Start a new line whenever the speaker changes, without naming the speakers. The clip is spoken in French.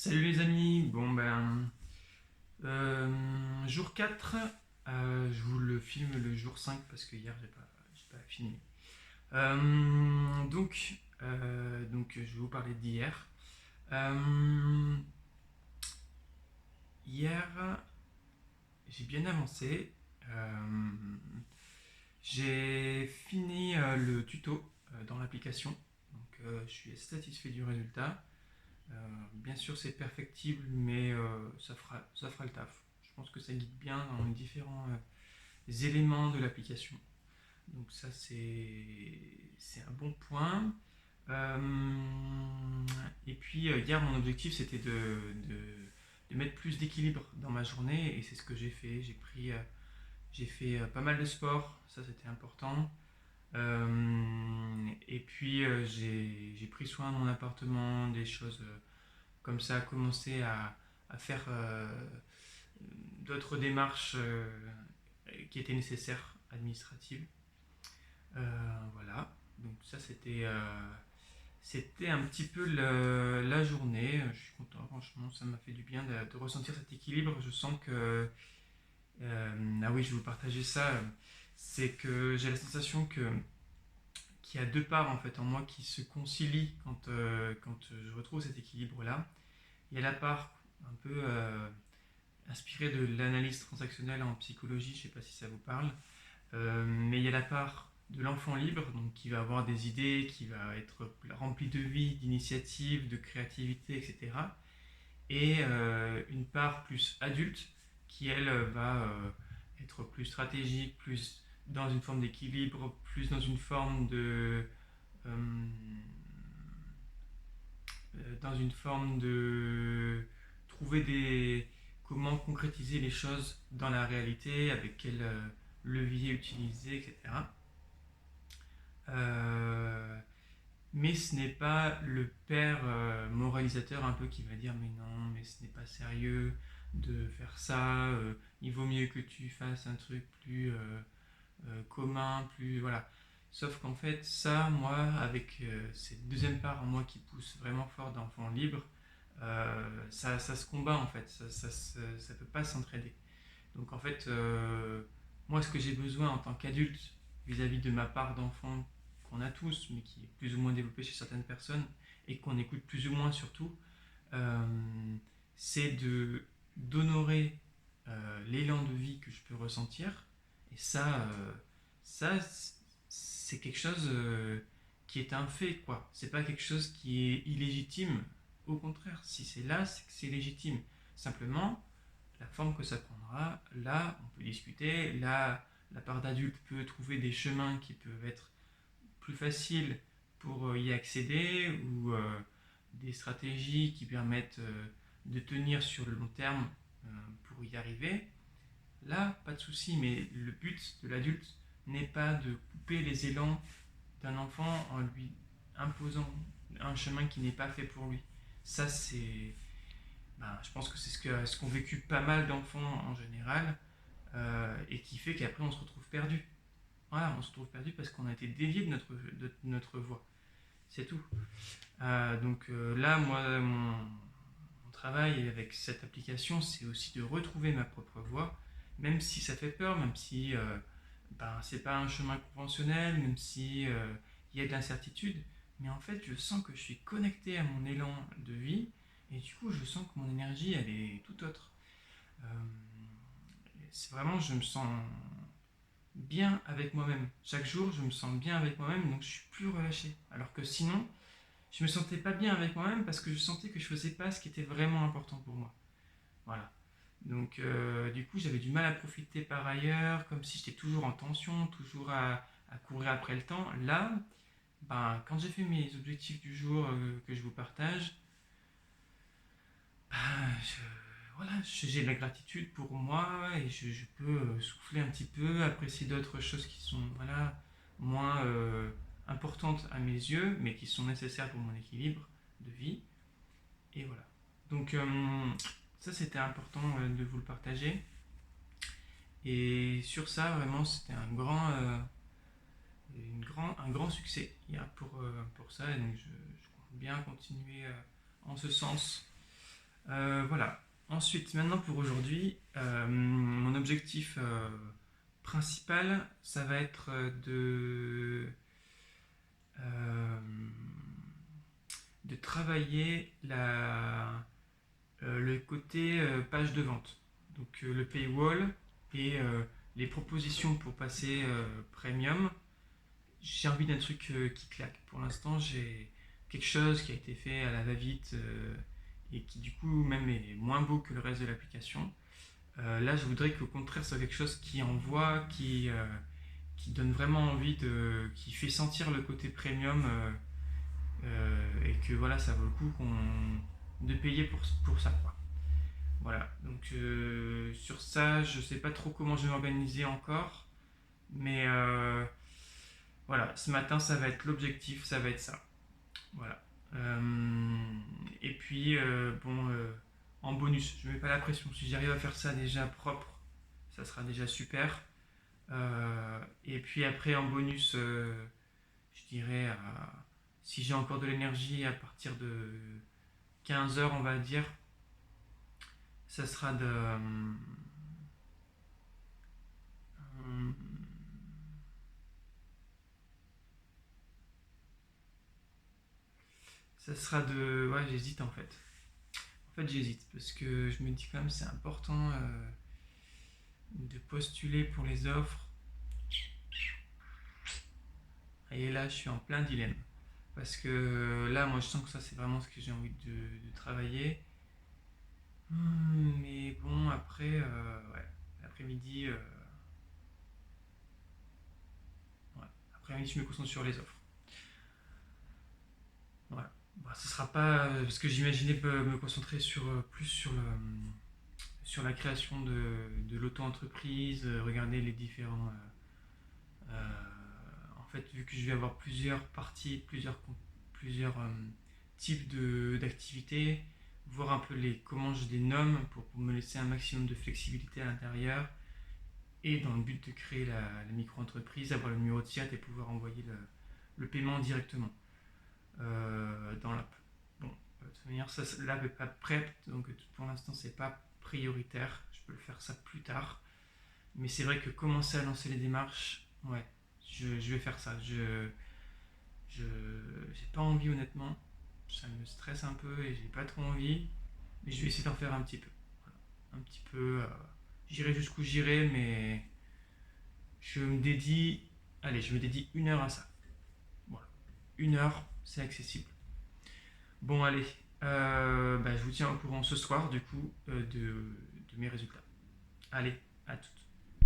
Salut les amis, jour 4, je vous le filme le jour 5 parce que hier j'ai pas filmé. Donc je vais vous parler d'hier. Euh, Hier j'ai bien avancé. Euh, j'ai fini le tuto dans l'application, donc je suis satisfait du résultat. Bien sûr, c'est perfectible, mais ça fera le taf. Je pense que ça guide bien dans les différents éléments de l'application. Donc ça, c'est un bon point. Et puis, hier, mon objectif, c'était de mettre plus d'équilibre dans ma journée, et c'est ce que j'ai fait. J'ai fait pas mal de sport, ça c'était important. Et puis, j'ai pris soin de mon appartement, des choses comme ça, commencer à faire d'autres démarches qui étaient nécessaires, administratives. Voilà, donc ça c'était un petit peu la journée. Je suis content, franchement, ça m'a fait du bien de ressentir cet équilibre. Je sens que... ah oui, je vais vous partager ça. C'est que j'ai la sensation qu'il y a deux parts en fait en moi qui se concilient quand je retrouve cet équilibre-là. Il y a la part un peu inspirée de l'analyse transactionnelle en psychologie, je ne sais pas si ça vous parle. Mais il y a la part de l'enfant libre, donc qui va avoir des idées, qui va être rempli de vie, d'initiative, de créativité, etc. Et une part plus adulte, qui elle va être plus stratégique, plus dans une forme d'équilibre, plus dans une forme euh, de trouver des comment concrétiser les choses dans la réalité, avec quel levier utiliser, etc. Euh, mais ce n'est pas le père moralisateur un peu qui va dire mais non, mais ce n'est pas sérieux de faire ça, il vaut mieux que tu fasses un truc plus commun, plus... Voilà. Sauf qu'en fait, ça, moi, avec cette deuxième part en moi qui pousse vraiment fort d'enfant libre, ça se combat en fait, ça peut pas s'entraider. Donc en fait, moi, ce que j'ai besoin en tant qu'adulte vis-à-vis de ma part d'enfant qu'on a tous, mais qui est plus ou moins développée chez certaines personnes et qu'on écoute plus ou moins surtout, euh, c'est d'honorer l'élan de vie que je peux ressentir. Et ça c'est quelque chose qui est un fait, quoi. C'est pas quelque chose qui est illégitime. Au contraire, si c'est là, c'est que c'est légitime. Simplement, la forme que ça prendra, là, on peut discuter. Là, la part d'adulte peut trouver des chemins qui peuvent être plus faciles pour y accéder, ou des stratégies qui permettent de tenir sur le long terme pour y arriver. Là, pas de souci, mais le but de l'adulte n'est pas de couper les élans d'un enfant en lui imposant un chemin qui n'est pas fait pour lui. Ça, c'est... Ben, je pense que c'est ce qu'ont vécu pas mal d'enfants en général, et qui fait qu'après on se retrouve perdu. Voilà, on se retrouve perdu parce qu'on a été dévié de notre voie. C'est tout. Là, moi, mon travail avec cette application, c'est aussi de retrouver ma propre voie, même si ça fait peur, même si c'est pas un chemin conventionnel, même si il y a de l'incertitude. Mais en fait, je sens que je suis connecté à mon élan de vie, et du coup, je sens que mon énergie, elle est tout autre. Euh, c'est vraiment, je me sens bien avec moi-même. Chaque jour, je me sens bien avec moi-même, donc je suis plus relâché. Alors que sinon, je me sentais pas bien avec moi-même parce que je sentais que je faisais pas ce qui était vraiment important pour moi. Voilà. Donc, du coup, j'avais du mal à profiter par ailleurs, comme si j'étais toujours en tension, toujours à courir après le temps. Là, quand j'ai fait mes objectifs du jour que je vous partage, voilà, j'ai de la gratitude pour moi, et je peux souffler un petit peu, apprécier d'autres choses qui sont, voilà, moins importantes à mes yeux, mais qui sont nécessaires pour mon équilibre de vie. Et voilà. Donc, ça, c'était important de vous le partager. Et sur ça, vraiment, c'était un grand succès pour ça. Et donc, je compte bien continuer en ce sens Voilà. Ensuite, maintenant pour aujourd'hui, mon objectif principal, ça va être euh, de travailler le côté page de vente. Donc le paywall et les propositions pour passer premium. J'ai envie d'un truc qui claque. Pour l'instant, j'ai quelque chose qui a été fait à la va-vite et qui du coup même est moins beau que le reste de l'application. Là, je voudrais qu'au contraire, ce soit quelque chose qui envoie, qui donne vraiment envie qui fait sentir le côté premium et que voilà, ça vaut le coup de payer pour ça, quoi. Voilà, donc sur ça, je sais pas trop comment je vais m'organiser encore, mais voilà, ce matin, ça va être l'objectif, ça va être ça. Voilà. Et puis, en bonus, je ne mets pas la pression. Si j'arrive à faire ça déjà propre, ça sera déjà super. Et puis après, en bonus, je dirais, si j'ai encore de l'énergie à partir de 15 heures, on va dire, ça sera ça sera de. Ouais, j'hésite en fait. En fait, j'hésite parce que je me dis quand même c'est important de postuler pour les offres. Et là, je suis en plein dilemme. Parce que là, moi, je sens que ça, c'est vraiment ce que j'ai envie de travailler. Mais bon, après, ouais, l'après-midi, ouais, après-midi, je me concentre sur les offres. Voilà. Bon, ce sera pas parce que j'imaginais me concentrer plus sur la création de l'auto-entreprise, regarder les différents. En fait, vu que je vais avoir plusieurs parties, plusieurs types d'activités, voir un peu comment je les nomme pour me laisser un maximum de flexibilité à l'intérieur et dans le but de créer la micro-entreprise, avoir le numéro de SIAT et pouvoir envoyer le paiement directement dans l'app. Bon, de toute manière, l'app n'est pas prête, donc pour l'instant, c'est pas prioritaire. Je peux le faire ça plus tard. Mais c'est vrai que commencer à lancer les démarches, ouais, je vais faire ça. J'ai pas envie honnêtement, ça me stresse un peu et j'ai pas trop envie, mais je vais essayer d'en faire un petit peu. Voilà. Un petit peu, j'irai jusqu'où j'irai, mais je me dédie, allez, je me dédie 1 heure à ça. Voilà, 1 heure, c'est accessible. Bon, allez, je vous tiens au courant ce soir du coup de mes résultats. Allez, à toutes.